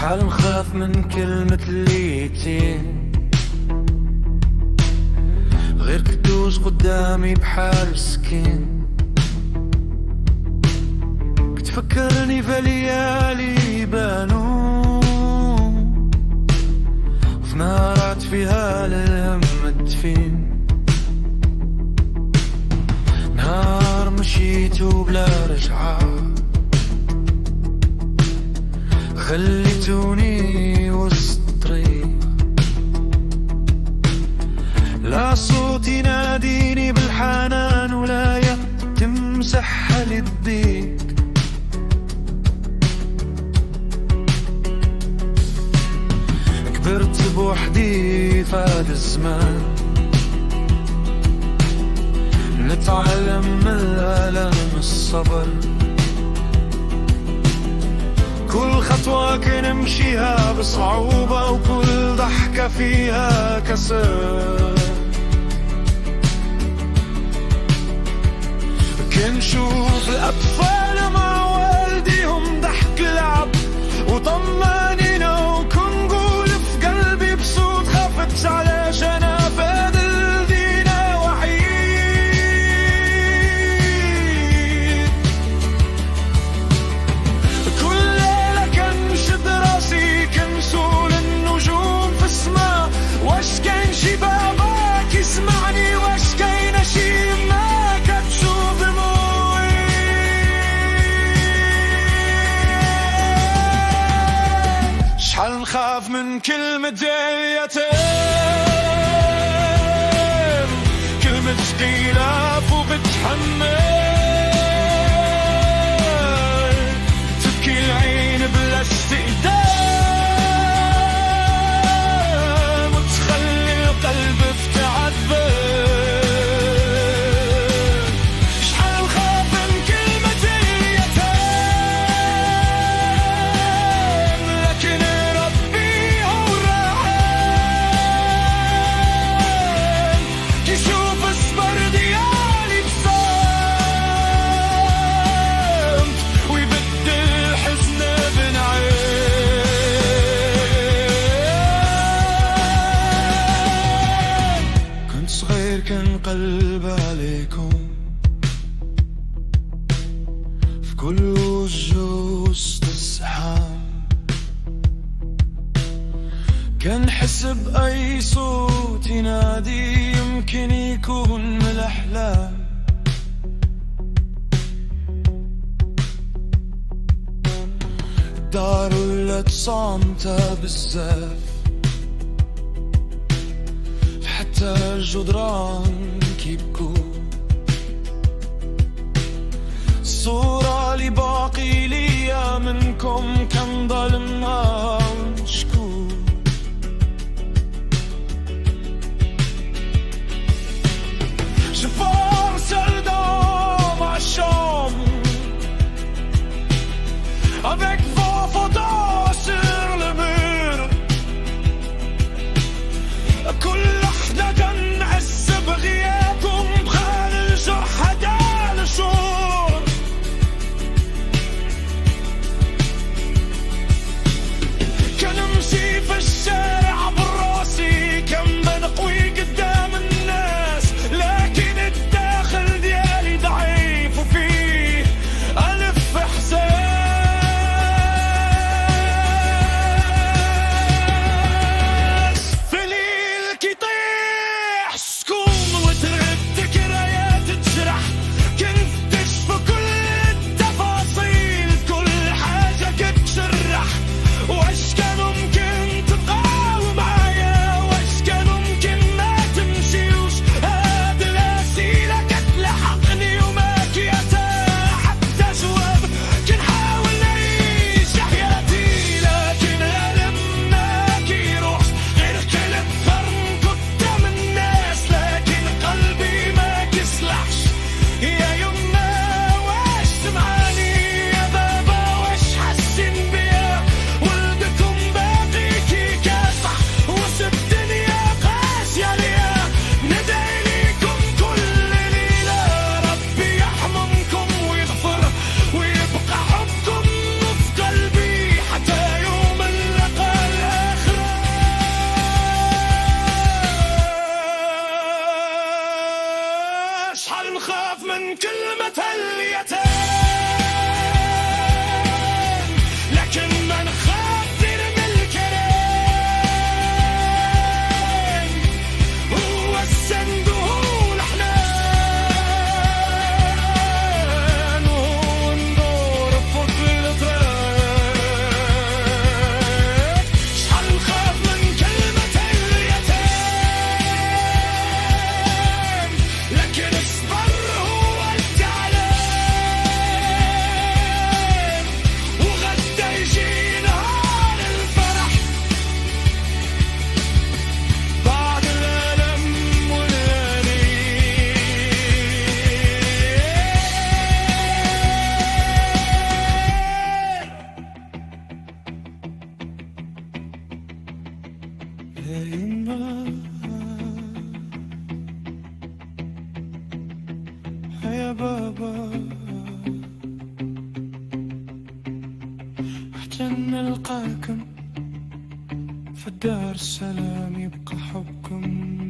شحال نخاف من كلمة اليتيم، غير كدوز قدامي بحال سكين. بتفكرني في ليالي بانو، وفي نهارات فيها للهم مدفين. نهار مشيت وبلا رجعة، خليتوني وسط طريق. لا صوت يناديني بالحنان ولا يد تمسح الضيق. كبرت بوحدي فهاد الزمان، نتعلم من الألم الصبر. كل خطوة كنمشيها بصعوبة، وكل ضحكة فيها كسر. كنشوف الأطفال مع والديهم ضحك لعب وطمانينا، وكنقول في قلبي بصوت خفت علاش أنا فاضل دينا وحيد. كل ليلة كنشد راسي كنسول النجوم في السما، واش كاين شي باباك يسمعني، واش كاين شي ما كتشوف دموعي. شحال نخاف من كلمة اليتيم، كلمة ثقيلة فوق بتحمل، تبكي العين بلا استئذان، وتخلي القلب في تعذب. شحال نخاف من كلمة اليتيم، لكن ربي هو الرحيم، كيشوف الصبر ديالي بصمت، ويبدل الحزن بنعيم. كنت صغير كنقلب عليكم في كل وجه وسط الزحام، كنحس بأي صوت ينادي يمكن يكون من الأحلام. الدار ولات صامتة بزاف، حتى الجدران كيبكوا. الصورة اللي باقي ليا منكم كنضلمها ونشكو. Je pars seul dans ma chambre, avec vos photos sur le mur. كل لحظة كنحس بغيابكم، بخال الجرح دال شهور. كنمشي في الشارع براسي كم بنقوي قدام الناس، لكن اشحال نخاف من كلمة اليتيم، لكن ما نخاف غير من الكريم، هو السند وهو الحنان، وهو النور فوق الطريق. اشحال نخاف من كلمة اليتيم، لكن اصبر هو التعليم، وغدا يجي نهار الفرح بعد الألم والأنين. يا يما يا بابا، عشان نلقاكم في الدار السلام يبقى حبكم.